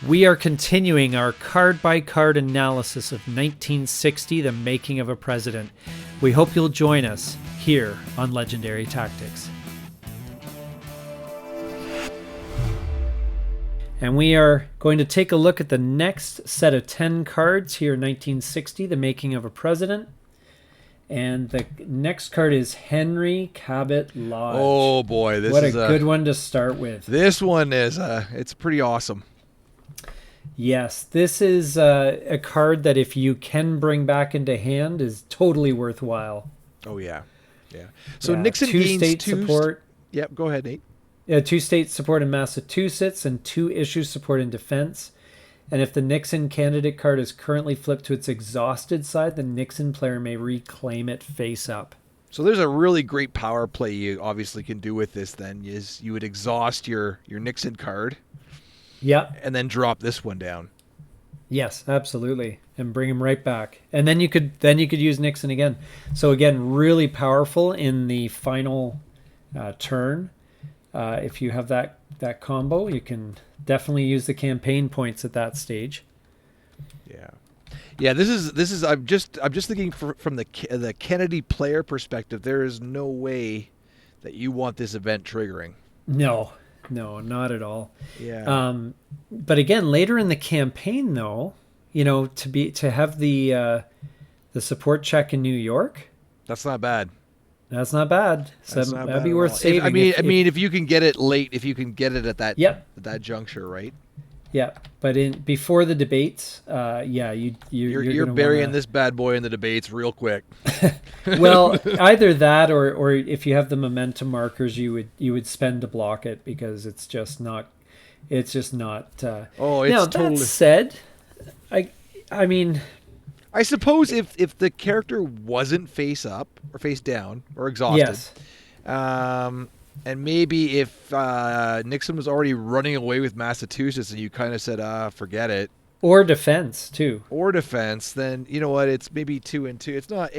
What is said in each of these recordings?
We are continuing our card-by-card analysis of 1960, The Making of a President. We hope you'll join us here on Legendary Tactics. And we are going to take a look at the next set of 10 cards here in 1960, The Making of a President. And the next card is Henry Cabot Lodge. Oh boy, what a good one to start with. This one is it's pretty awesome. Yes, this is a card that if you can bring back into hand is totally worthwhile. Oh yeah. So Nixon two gains state support. Yep, go ahead, Nate. 2 state support in Massachusetts and 2 issue support in defense. And if the Nixon candidate card is currently flipped to its exhausted side, the Nixon player may reclaim it face up. So there's a really great power play you obviously can do with this then, is you would exhaust your Nixon card. Yep. And then drop this one down. Yes, absolutely. And bring him right back. And then you could use Nixon again. So again, really powerful in the final turn. If you have that combo, you can definitely use the campaign points at that stage. Yeah. This is. I'm just thinking from the Kennedy player perspective. There is no way that you want this event triggering. No, not at all. Yeah. But again, later in the campaign, though, to have the support check in New York. That's not bad. That's not bad. So that'd be worth saving. If you can get it late, if you can get it at that that juncture, right? Yeah, but before the debates, you're burying this bad boy in the debates real quick. Well, either that or if you have the momentum markers, you would spend to block it because it's just not. It's just not. Now, totally. That said, I mean. I suppose if the character wasn't face up or face down or exhausted, yes. And maybe if Nixon was already running away with Massachusetts and you kind of said, forget it. Or defense, too. Then you know what? It's maybe 2 and 2. It's not.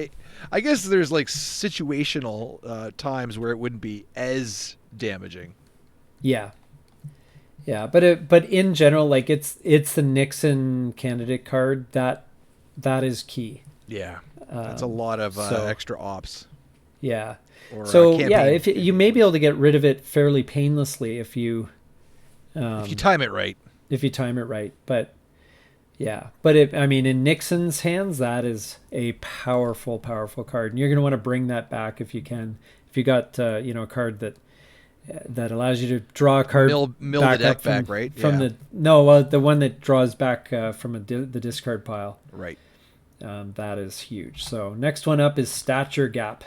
I guess there's like situational times where it wouldn't be as damaging. Yeah. Yeah, but in general, like it's the Nixon candidate card that is key. Yeah, that's a lot of extra ops. Yeah. Or if you may be able to get rid of it fairly painlessly if you time it right. But in Nixon's hands, that is a powerful card, and you're going to want to bring that back if you can. If you got a card that allows you to draw a card mill back the deck up from, back, right? From the one that draws back from the discard pile. Right. That is huge. So next one up is Stature Gap.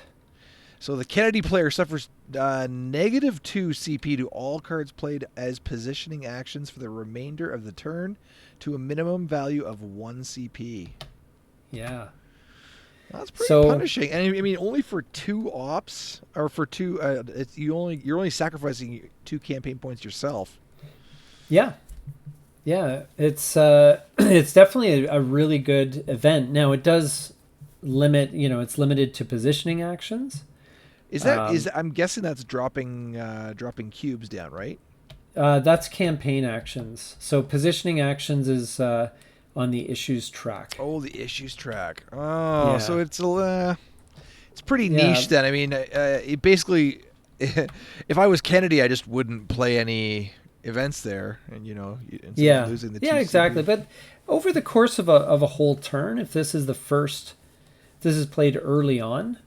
So the Kennedy player suffers -2 CP to all cards played as positioning actions for the remainder of the turn to a minimum value of 1 CP. Yeah. That's pretty punishing. And I mean, only for 2 ops or for 2, you're only sacrificing 2 campaign points yourself. Yeah. Yeah, it's definitely a really good event. Now it does limit, it's limited to positioning actions. I'm guessing that's dropping cubes down, right? That's campaign actions. So positioning actions is on the issues track. Oh, the issues track. Oh, yeah. So it's pretty Yeah. niche then. I mean, it basically, if I was Kennedy, I just wouldn't play any events there, and losing the 2 exactly. CP. But over the course of a whole turn, if this is this is played early on,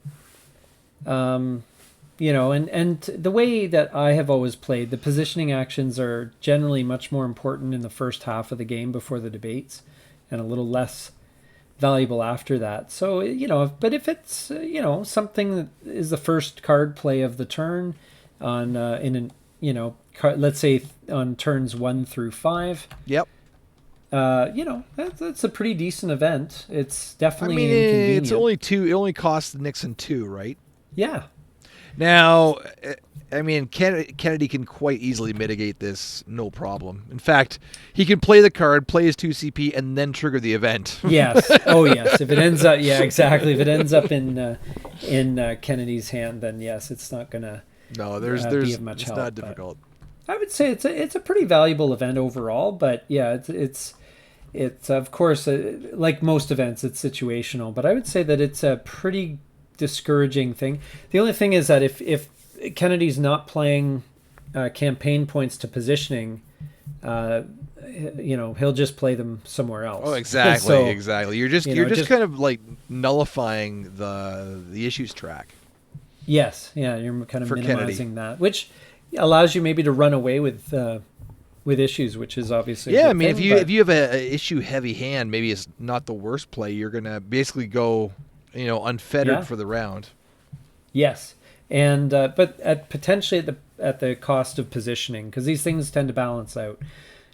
and the way that I have always played, the positioning actions are generally much more important in the first half of the game before the debates, and a little less valuable after that. So but if it's something that is the first card play of the turn on let's say on turns 1 through 5. Yep. That's a pretty decent event. It's definitely inconvenient. It's only 2. It only costs Nixon 2, right? Yeah. Now, Kennedy can quite easily mitigate this, no problem. In fact, he can play the card, play his 2 CP, and then trigger the event. Yes. Oh, yes. If it ends up, exactly. If it ends up in Kennedy's hand, then yes, it's not gonna. No, be of much it's help, not difficult. I would say it's a pretty valuable event overall, but yeah, it's of course like most events, it's situational. But I would say that it's a pretty discouraging thing. The only thing is that if Kennedy's not playing campaign points to positioning, he'll just play them somewhere else. Oh, exactly, So, exactly. You're just kind of like nullifying the issues track. Yes, yeah, you're kind of For minimizing that, which allows you maybe to run away with issues, which is obviously Yeah, a I good mean, thing, if you have a issue heavy hand, maybe it's not the worst play. You're gonna basically go, unfettered Yeah. for the round. yes, and but potentially at the cost of positioning, because these things tend to balance out.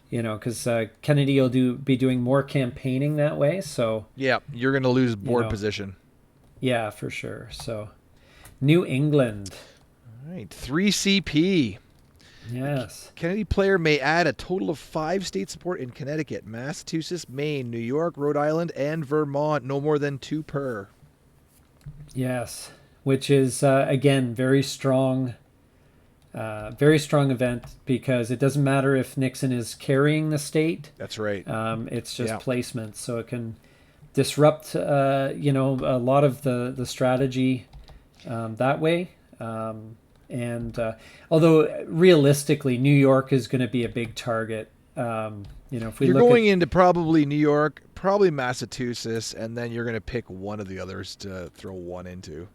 Because Kennedy will be doing more campaigning that way. So Yeah, you're gonna lose board know. position. yeah, for sure. So New England. All right, 3 CP. Yes. Kennedy player may add a total of 5 state support in Connecticut, Massachusetts, Maine, New York, Rhode Island, and Vermont. No more than 2 per. Yes. Which is again very strong. Very strong event because it doesn't matter if Nixon is carrying the state. That's right. It's just Yeah. placement, so it can disrupt a lot of the strategy that way. And although realistically, New York is going to be a big target. If we You're look going into probably New York, probably Massachusetts, and then you're going to pick one of the others to throw one into.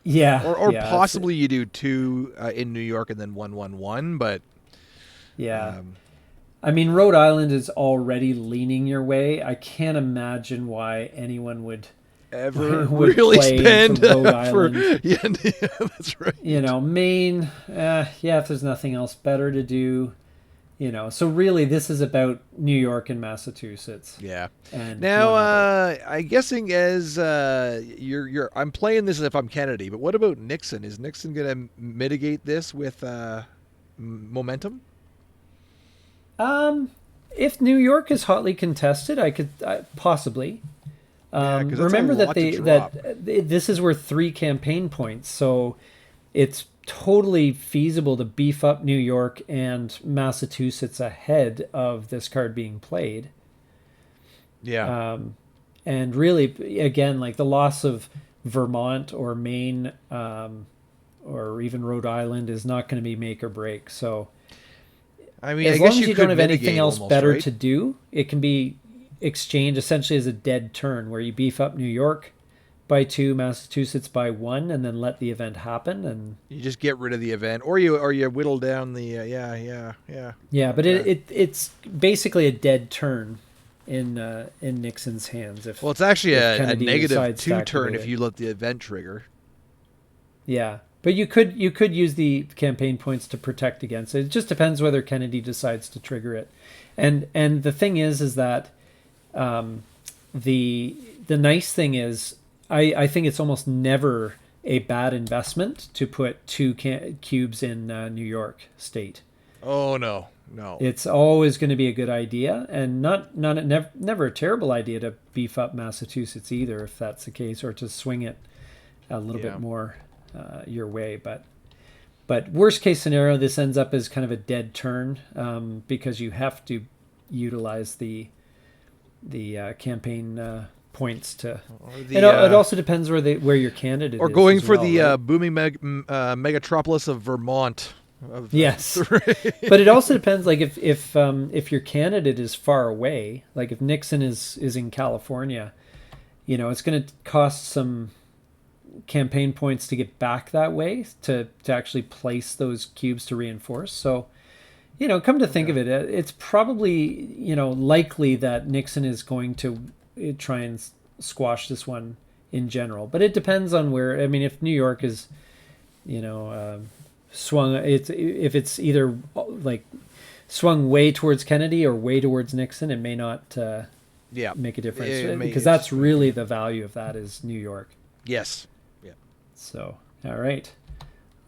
yeah, Or yeah, possibly you do 2 in New York and then 1-1-1, but yeah. I mean, Rhode Island is already leaning your way. I can't imagine why anyone would really play spend into Rhode for Island. yeah, that's right. Maine, if there's nothing else better to do, So really, this is about New York and Massachusetts. Yeah. And Now, one other. I'm guessing as I'm playing this as if I'm Kennedy, but what about Nixon? Is Nixon going to mitigate this with momentum? If New York is hotly contested, I could possibly. 'Cause that's a Remember lot to drop. this is worth 3 campaign points, so it's totally feasible to beef up New York and Massachusetts ahead of this card being played. Yeah. And really, again, like the loss of Vermont or Maine or even Rhode Island is not going to be make or break. So I mean, as I long guess as you you could don't have anything mitigate else almost, better right? to do, it can be exchanged essentially as a dead turn where you beef up New York by 2, Massachusetts by 1, and then let the event happen. And You just get rid of the event, or you whittle down the yeah, but it's basically a dead turn in Nixon's hands. If Well, it's actually if a Kennedy negative decides to 2 turn activate if it. you let the event trigger. Yeah, but you could use the campaign points to protect against it. It just depends whether Kennedy decides to trigger it. And the thing is that the nice thing is I think it's almost never a bad investment to put 2 cubes in New York State. Oh no. It's always going to be a good idea, and never a terrible idea to beef up Massachusetts either, if that's the case, or to swing it a little bit more your way. But worst case scenario, this ends up as kind of a dead turn because you have to utilize the campaign points to. It also depends where your candidate is. Or going as for well, the right? booming megatropolis of Vermont. Yes, but it also depends. Like if your candidate is far away, like if Nixon is in California, it's going to cost some campaign points to get back that way to actually place those cubes to reinforce. So, come to think of it, it's probably likely that Nixon is going to try and squash this one in general. But it depends on where. I mean, if New York is, swung, if it's either like swung way towards Kennedy or way towards Nixon, it may not make a difference because that's really the value of that is New York. Yes. Yeah. So, all right.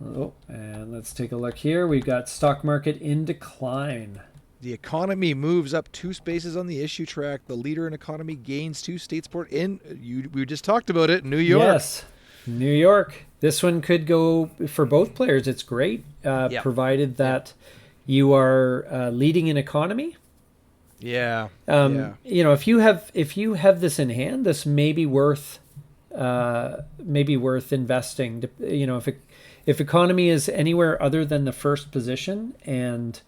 Oh, and let's take a look here. We've got stock market in decline. The economy moves up 2 spaces on the issue track. The leader in economy gains 2 state support we just talked about it, New York. Yes, New York. This one could go for both players. It's great, provided that, you are leading in economy. Yeah. You know, if you have this in hand, this may be worth investing. You know, if economy is anywhere other than the first position, and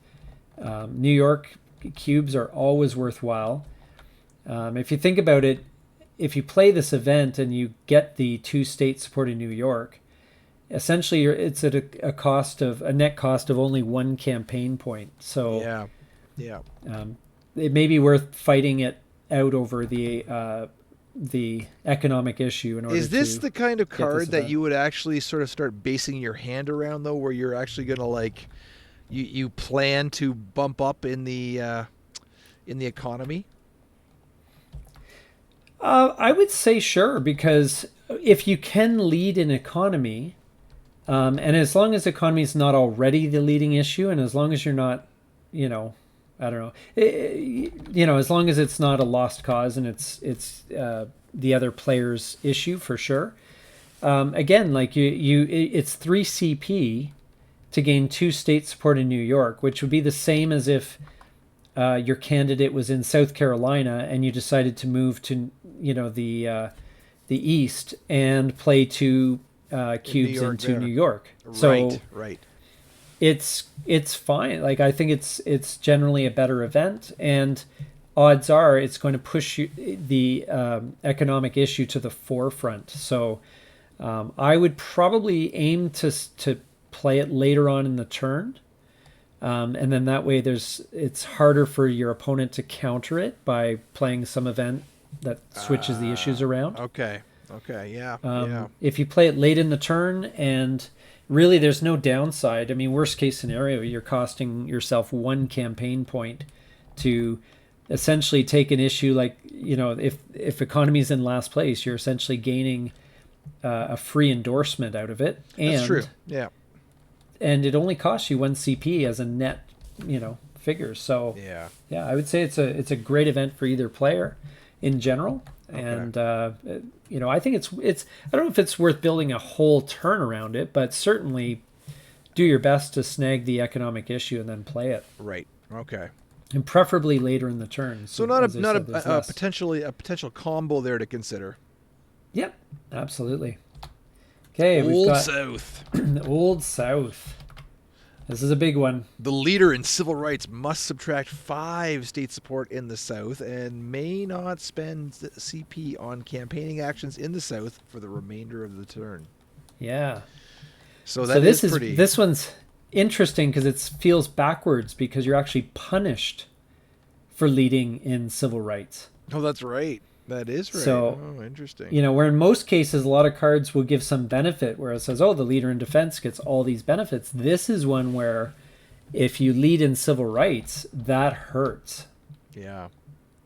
New York cubes are always worthwhile. If you think about it, if you play this event and you get the 2 states supporting New York, essentially it's at a net cost of only 1 campaign point. So yeah. It may be worth fighting it out over the economic issue in order. Is this the kind of card that event. you would actually sort of start basing your hand around, though, where you're actually going to like you plan to bump up in the economy? I would say sure, because if you can lead in economy, and as long as economy is not already the leading issue, and as long as you're not, you know, I don't know, you know, as long as it's not a lost cause and it's the other player's issue for sure. Again, like it's 3 CP to gain 2 state support in New York, which would be the same as if your candidate was in South Carolina and you decided to move to, you know, the east and play 2 cubes into New York. So right. It's fine. Like, I think it's generally a better event, and odds are it's going to push the economic issue to the forefront. So I would probably aim to play it later on in the turn. And then that way it's harder for your opponent to counter it by playing some event that switches the issues around. Okay, yeah. If you play it late in the turn, and really there's no downside. I mean, worst case scenario, you're costing yourself 1 campaign point to essentially take an issue like, you know, if economy's in last place, you're essentially gaining a free endorsement out of it. And that's true, yeah. And it only costs you 1 CP as a net, you know, figure. So yeah, I would say it's a great event for either player in general. Okay. And you know, I think it's I don't know if it's worth building a whole turn around it, but certainly do your best to snag the economic issue and then play it. Right. Okay. And preferably later in the turn. So not a potential combo there to consider. Yep, absolutely. Okay, Old South. Old South. This is a big one. The leader in civil rights must subtract 5 state support in the South and may not spend CP on campaigning actions in the South for the remainder of the turn. Yeah. So this is pretty... This one's interesting because it feels backwards, because you're actually punished for leading in civil rights. Oh, that's right. That is right. So, interesting. You know, where in most cases a lot of cards will give some benefit, where it says, oh, the leader in defense gets all these benefits. This is one where if you lead in civil rights, that hurts. Yeah.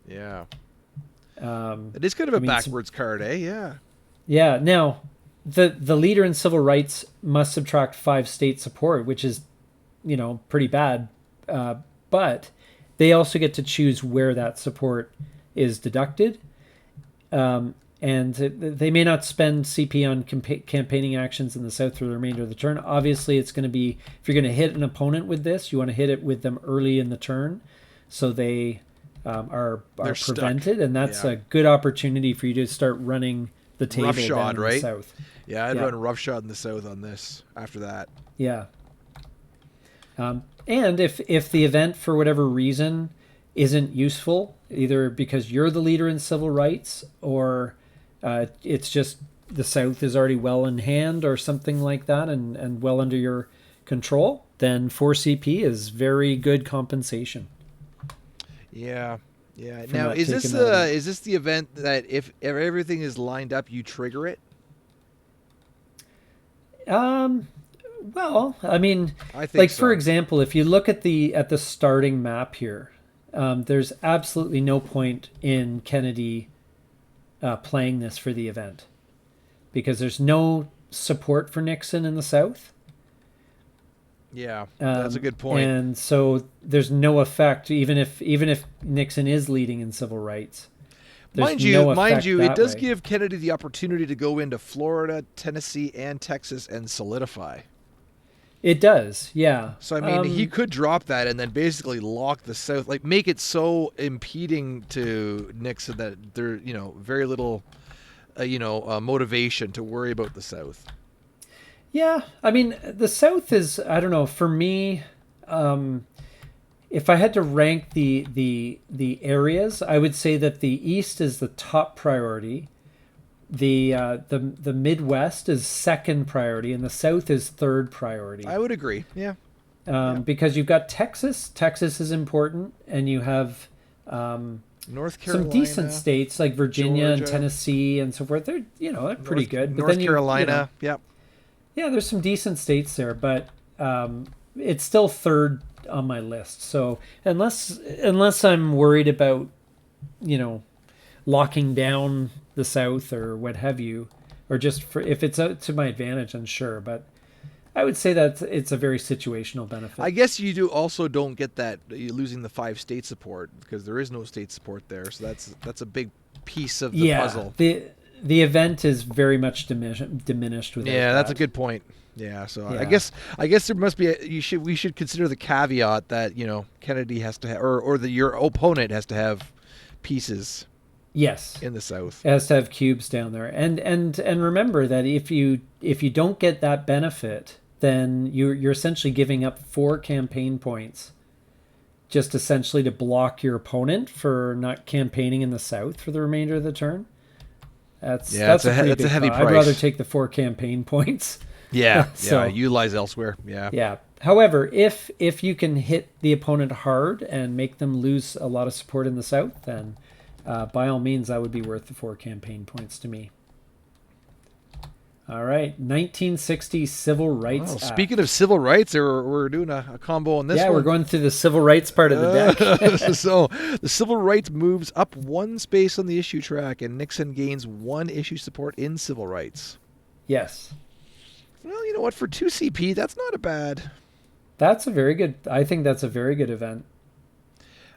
It is kind of a backwards card, eh? Yeah. Now, the leader in civil rights must subtract 5 state support, which is, you know, pretty bad. But they also get to choose where that support is deducted. And they may not spend CP on campaigning actions in the South for the remainder of the turn. Obviously, it's going to be, if you're going to hit an opponent with this, you want to hit it with them early in the turn, so they are prevented, and that's a good opportunity for you to start running the table down in the South. Yeah, I'd run roughshod in the South on this after that. Yeah. And if the event, for whatever reason, isn't useful, either because you're the leader in civil rights, or it's just the South is already well in hand or something like that, and well under your control, then 4 CP is very good compensation. Yeah. Now, is this the event that if everything is lined up, you trigger it? Well, I mean, I think like so. For example, if you look at the starting map here, there's absolutely no point in Kennedy playing this for the event, because there's no support for Nixon in the South. Yeah, that's a good point. And so there's no effect, even if Nixon is leading in civil rights. Mind you, it does give Kennedy the opportunity to go into Florida, Tennessee, and Texas and solidify. It does, yeah. So I mean, he could drop that and then basically lock the South, like make it so impeding to Nixon that there, very little, motivation to worry about the South. Yeah, I mean, the South is, I don't know, for me, if I had to rank the areas, I would say that the East is the top priority. The Midwest is second priority, and the South is third priority. I would agree. Yeah. Because you've got Texas. Texas is important, and you have North Carolina, some decent states like Virginia Georgia, and Tennessee and so forth. They're pretty good. But North then Carolina, yep. Yeah, there's some decent states there, but it's still third on my list. So unless I'm worried about, locking down the South or what have you, or just if it's to my advantage, then sure. But I would say that it's a very situational benefit. I guess you don't get that, you're losing the 5 state support because there is no state support there. So that's a big piece of the puzzle. The event is very much diminished with that's a good point. Yeah, so yeah. I guess there must be we should consider the caveat that Kennedy has to have, or your opponent has to have pieces. Yes, in the South, it has to have cubes down there, and remember that if you don't get that benefit, then you're essentially giving up 4 campaign points, just essentially to block your opponent for not campaigning in the South for the remainder of the turn. That's a heavy price. I'd rather take the 4 campaign points. Yeah, utilize elsewhere. Yeah. Yeah. However, if you can hit the opponent hard and make them lose a lot of support in the South, then by all means, that would be worth the 4 campaign points to me. All right, 1960 Civil Rights Act. Speaking of civil rights, we're doing a combo on this one. Yeah, we're going through the civil rights part of the deck. So the civil rights moves up 1 space on the issue track, and Nixon gains 1 issue support in civil rights. Yes. Well, you know what? For 2 CP, that's not a bad. I think that's a very good event.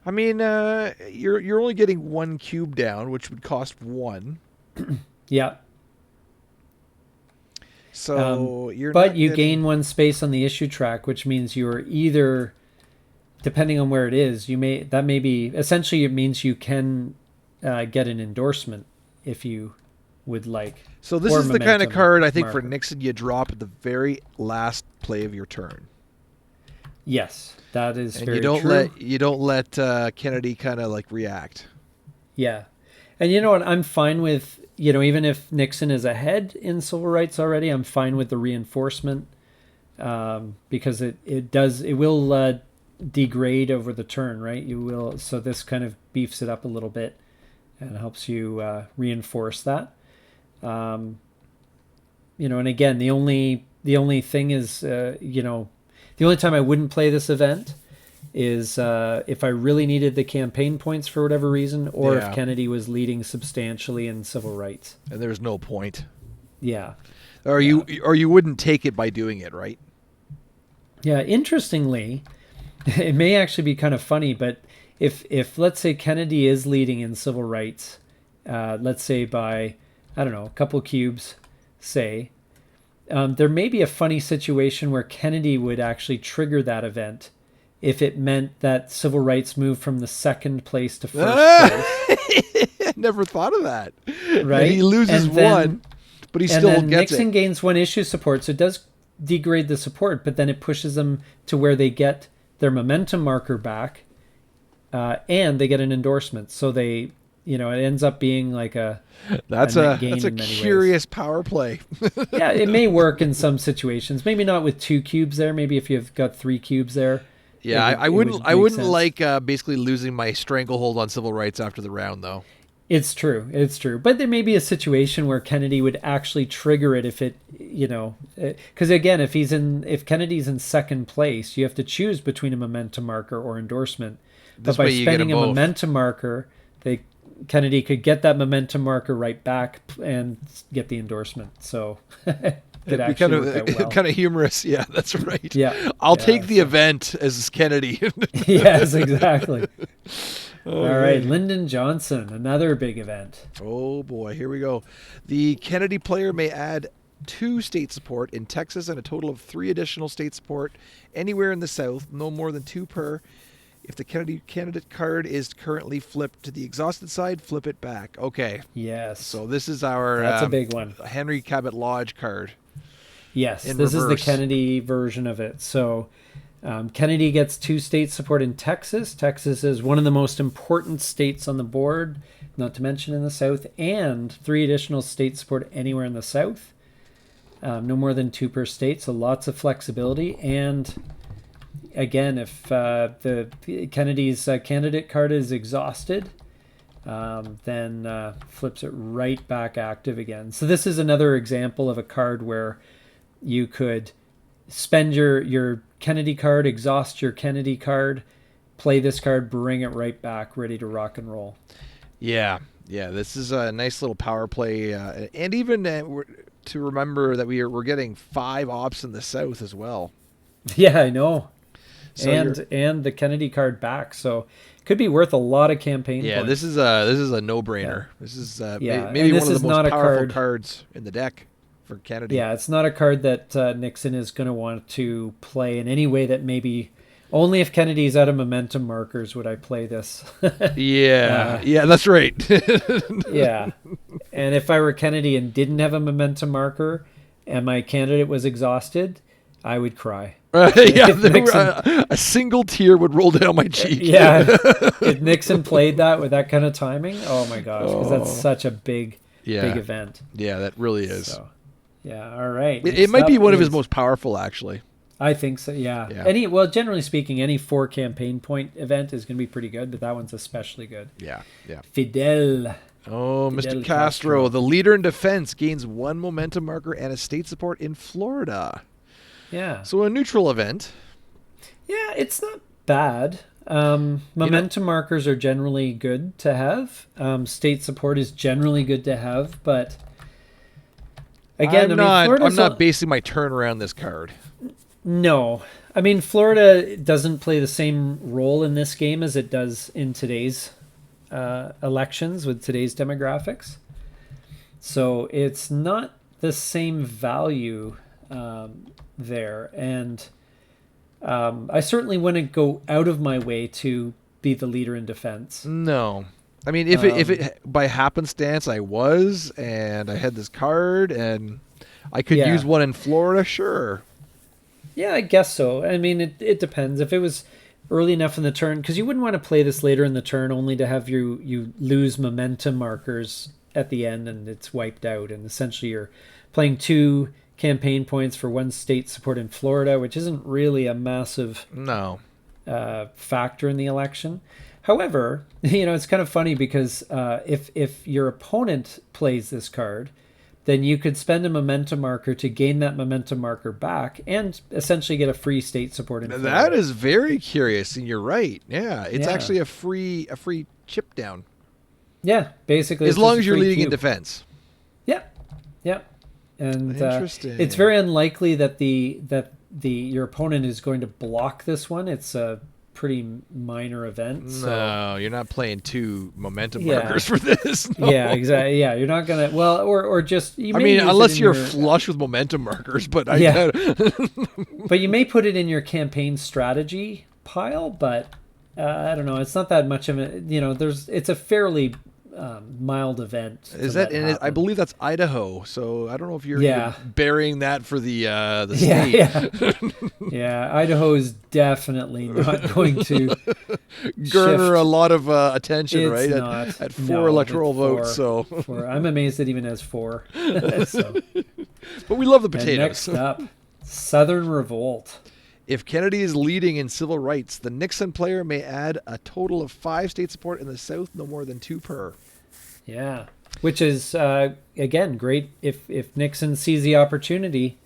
I mean, you're only getting 1 cube down, which would cost 1. Yeah. So you gain 1 space on the issue track, which means you're either, depending on where it is, essentially it means you can get an endorsement if you would like. So this is the kind of card I think for Nixon you drop at the very last play of your turn. Yes, that is and very true. You don't let Kennedy kind of like react. Yeah, and you know what? I'm fine with, even if Nixon is ahead in civil rights already, I'm fine with the reinforcement because it will degrade over the turn, right? So this kind of beefs it up a little bit and helps you reinforce that. And again, the only thing is, the only time I wouldn't play this event is if I really needed the campaign points for whatever reason, or if Kennedy was leading substantially in civil rights. And there's no point. Yeah. Or you wouldn't take it by doing it, right? Yeah. Interestingly, it may actually be kind of funny, but if let's say Kennedy is leading in civil rights, let's say by, I don't know, a couple cubes, say, there may be a funny situation where Kennedy would actually trigger that event if it meant that civil rights moved from the second place to first place. Never thought of that. Right? And he loses 1, but he still gets Nixon it. gains 1 issue support, so it does degrade the support, but then it pushes them to where they get their momentum marker back, and they get an endorsement. So they, it ends up being like that's a curious power play. Yeah, it may work in some situations. Maybe not with 2 cubes there. Maybe if you've got 3 cubes there. Yeah, I wouldn't like basically losing my stranglehold on civil rights after the round, though. It's true. But there may be a situation where Kennedy would actually trigger it if it, because again, if Kennedy's in second place, you have to choose between a momentum marker or endorsement. But by spending a momentum marker, Kennedy could get that momentum marker right back and get the endorsement. So It'd be kind of humorous. Yeah, that's right. Yeah, I'll take the event as Kennedy. Yes, exactly. All right, Lyndon Johnson, another big event. Oh boy, here we go. The Kennedy player may add 2 state support in Texas and a total of 3 additional state support anywhere in the South, no more than 2 per. If the Kennedy candidate card is currently flipped to the exhausted side, flip it back. Okay. Yes. So this is our That's a big one. Henry Cabot Lodge card. Yes, in this reverse. is the Kennedy version of it. So Kennedy gets 2 state support in Texas. Texas is one of the most important states on the board, not to mention in the South, and 3 additional state support anywhere in the South. No more than 2 per state, so lots of flexibility. And again, if the Kennedy's candidate card is exhausted, then flips it right back active again. So this is another example of a card where you could spend your Kennedy card, exhaust your Kennedy card, play this card, bring it right back, ready to rock and roll. Yeah, this is a nice little power play. And even to remember that we're getting 5 ops in the South as well. Yeah, I know. So and the Kennedy card back, so could be worth a lot of campaign Yeah, points. this is a no-brainer. Yeah. This is Yeah, maybe and one this of is the not most a powerful card- cards in the deck for Kennedy. Yeah, it's not a card that Nixon is going to want to play in any way that maybe only if Kennedy's out of momentum markers would I play this. Yeah, that's right. Yeah. And if I were Kennedy and didn't have a momentum marker and my candidate was exhausted, I would cry. Yeah, Nixon- a single tear would roll down my cheek. Yeah. If Nixon played that with that kind of timing, oh my gosh, because that's such a big event. Yeah, that really is. So, yeah, all right. It might be one of his most powerful, actually. I think so, yeah. Generally speaking, any 4 campaign point event is going to be pretty good, but that one's especially good. Yeah. Fidel. Oh, Fidel Mr. Castro, the leader in defense, gains 1 momentum marker and a state support in Florida. Yeah. So a neutral event. Yeah, it's not bad. Momentum markers are generally good to have. State support is generally good to have, but again, I'm not basing my turn around this card. No. I mean, Florida doesn't play the same role in this game as it does in today's elections with today's demographics. So it's not the same value there. And I certainly wouldn't go out of my way to be the leader in defense. No. I mean, if it by happenstance I was, and I had this card, and I could use one in Florida, sure. Yeah, I guess so. I mean, it depends. If it was early enough in the turn, because you wouldn't want to play this later in the turn only to have you lose momentum markers at the end and it's wiped out. And essentially you're playing 2 campaign points for 1 state support in Florida, which isn't really a massive factor in the election. However, it's kind of funny because if your opponent plays this card, then you could spend a momentum marker to gain that momentum marker back and essentially get a free state support in Florida. That is very curious, and you're right. Yeah, it's actually a free chip down. Yeah, basically. As long as you're leading in defense. Yeah. And interesting. It's very unlikely that your opponent is going to block this one. It's a pretty minor event. No, you're not playing 2 momentum markers for this. No. Yeah, exactly. Yeah, you're not gonna. Well, or just. Unless you're flush with momentum markers, but but you may put it in your campaign strategy pile. But I don't know. It's not that much of a. It's a fairly mild event. Is that? And I believe that's Idaho. So I don't know if you're burying that for the state. Yeah, Idaho is definitely not going to garner a lot of attention, it's right? Not, at 4 electoral votes. So 4. I'm amazed it even has 4. So. But we love the potatoes. And next up, Southern Revolt. If Kennedy is leading in civil rights, the Nixon player may add a total of 5 state support in the South, no more than 2 per. Yeah, which is again great if Nixon sees the opportunity.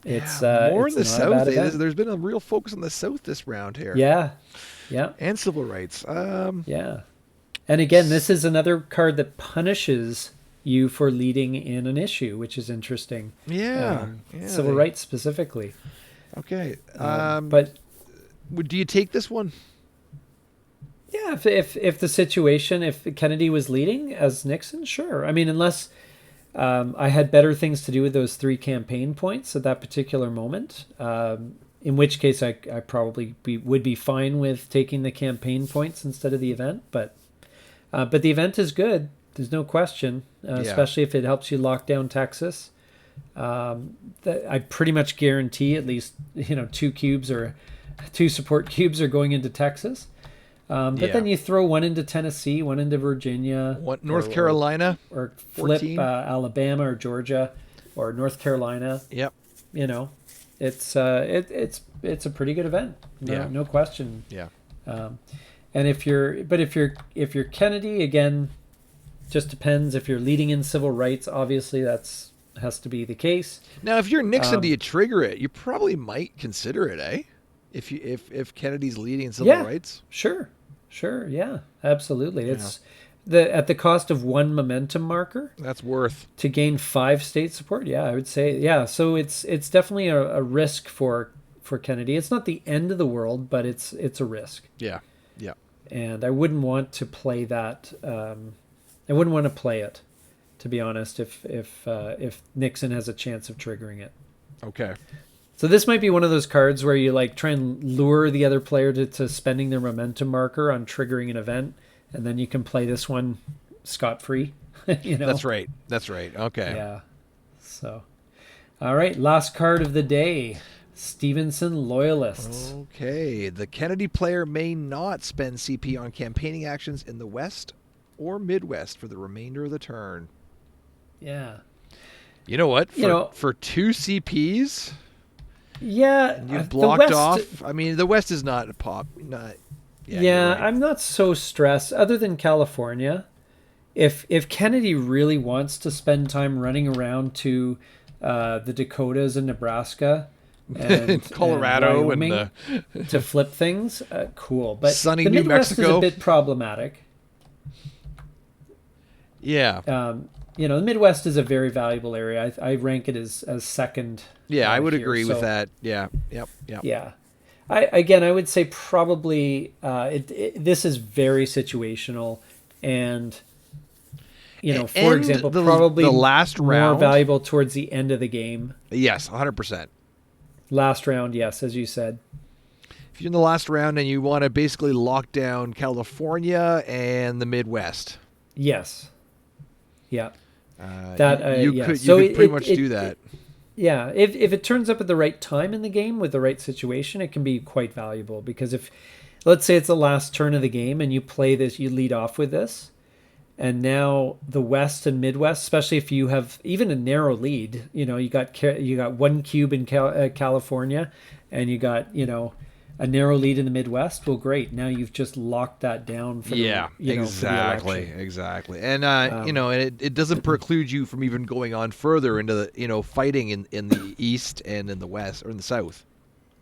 It's more it's in the not South. There's been a real focus on the South this round here. Yeah, and civil rights. Yeah, and again, this is another card that punishes you for leading in an issue, which is interesting. Civil rights specifically. Okay, but do you take this one? Yeah, if the situation, if Kennedy was leading as Nixon, sure. I mean, unless I had better things to do with those 3 campaign points at that particular moment. In which case, I probably would be fine with taking the campaign points instead of the event. But the event is good. There's no question, especially if it helps you lock down Texas. I pretty much guarantee at least 2 cubes or 2 support cubes are going into Texas. But then you throw one into Tennessee, one into Virginia, North Carolina, or flip 14. Alabama or Georgia or North Carolina. Yep. It's a pretty good event. No question. Yeah. And if you're Kennedy, again, just depends. If you're leading in civil rights, obviously that's has to be the case. Now, if you're Nixon, do you trigger it? You probably might consider it, eh? If Kennedy's leading in civil rights. Sure, yeah, absolutely. It's at the cost of 1 momentum marker. That's worth to gain 5 state support. Yeah, I would say So it's definitely a risk for Kennedy. It's not the end of the world, but it's a risk. Yeah. And I wouldn't want to play that. I wouldn't want to play it, to be honest. If Nixon has a chance of triggering it. Okay. So this might be one of those cards where you like try and lure the other player to spending their momentum marker on triggering an event, and then you can play this one scot-free. That's right. Okay. Yeah. So, all right, last card of the day. Stevenson Loyalists. Okay. The Kennedy player may not spend CP on campaigning actions in the West or Midwest for the remainder of the turn. Yeah. You know what? For 2 CPs... Yeah, you've blocked off. I mean, the West is not a pop. Yeah, I'm not so stressed. Other than California, if Kennedy really wants to spend time running around to the Dakotas and Nebraska and Colorado and Wyoming to flip things, cool. But sunny the New Midwest Mexico is a bit problematic. Yeah. The Midwest is a very valuable area. I rank it as second. Yeah, I would agree with that. Yeah. Yep. Yeah. I would say probably this is very situational, and for example, probably the last round more valuable towards the end of the game. Yes, 100%. Last round, yes, as you said. If you're in the last round and you want to basically lock down California and the Midwest. Yes. Yeah. You could pretty much do that. Yeah, if it turns up at the right time in the game with the right situation, it can be quite valuable. Because if, let's say it's the last turn of the game and you play this, you lead off with this, and now the West and Midwest, especially if you have even a narrow lead, you got 1 cube in California, and you got a narrow lead in the Midwest. Well, great. Now you've just locked that down for exactly. And it doesn't preclude you from even going on further into the fighting in the East and in the West or in the South.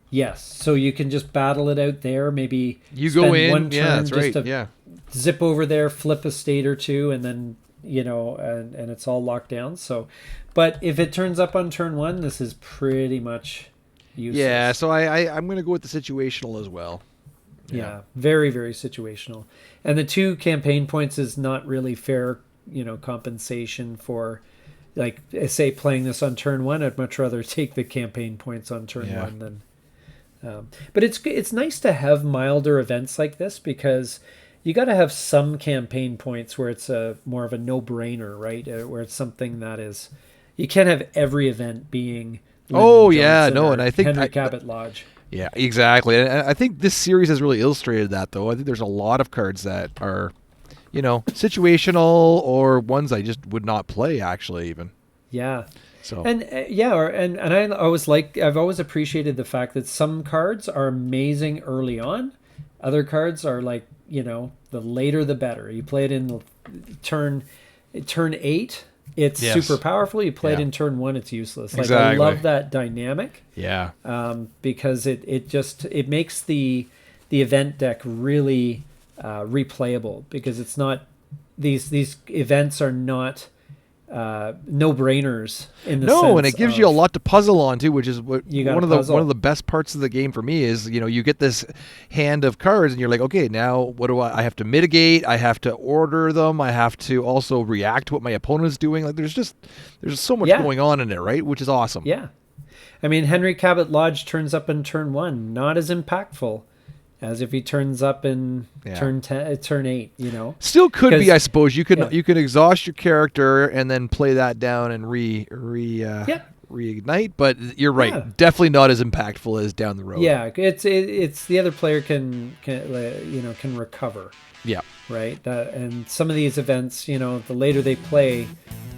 Yes, so you can just battle it out there. Maybe you go in. One turn that's right. To zip over there, flip a state or two, and then and it's all locked down. So, but if it turns up on turn 1, this is pretty much useless. Yeah, so I'm going to go with the situational as well. Yeah, very, very situational. And the 2 campaign points is not really fair, compensation for, like, say, playing this on turn 1. I'd much rather take the campaign points on turn 1 than. But it's nice to have milder events like this, because you got to have some campaign points where it's more of a no-brainer, right? Where it's something that is, you can't have every event being. And I think Henry Cabot Lodge. Yeah, exactly. And I think this series has really illustrated that, though. I think there's a lot of cards that are, situational, or ones I just would not play, actually, even. Yeah. So. And I've always appreciated the fact that some cards are amazing early on. Other cards are like, the later the better. You play it in turn 8. It's super powerful. You play it in turn 1, it's useless. Like, exactly. I love that dynamic. Yeah. Because it makes the event deck really replayable, because it's not these events are not no-brainers in the No, sense and it gives of, you a lot to puzzle on too, which is what You gotta one puzzle. of the best parts of the game for me is, you get this hand of cards and you're like, okay, now what do I have to mitigate, I have to order them, I have to also react to what my opponent's doing. Like there's so much Yeah. going on in there, right? Which is awesome. Yeah. I mean, Henry Cabot Lodge turns up in turn 1, not as impactful as if he turns up in Yeah. turn 8, you know. Still could be, 'Cause- I suppose. You yeah. could exhaust your character and then play that down and Yeah. reignite. But you're right, Yeah. definitely not as impactful as down the road. Yeah, it's the other player can recover, Yeah. right? And some of these events, the later they play,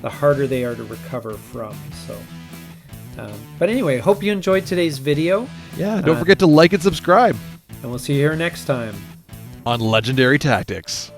the harder they are to recover from. So, but anyway, hope you enjoyed today's video, Yeah. Don't forget to like and subscribe and we'll see you here next time. on Legendary Tactics.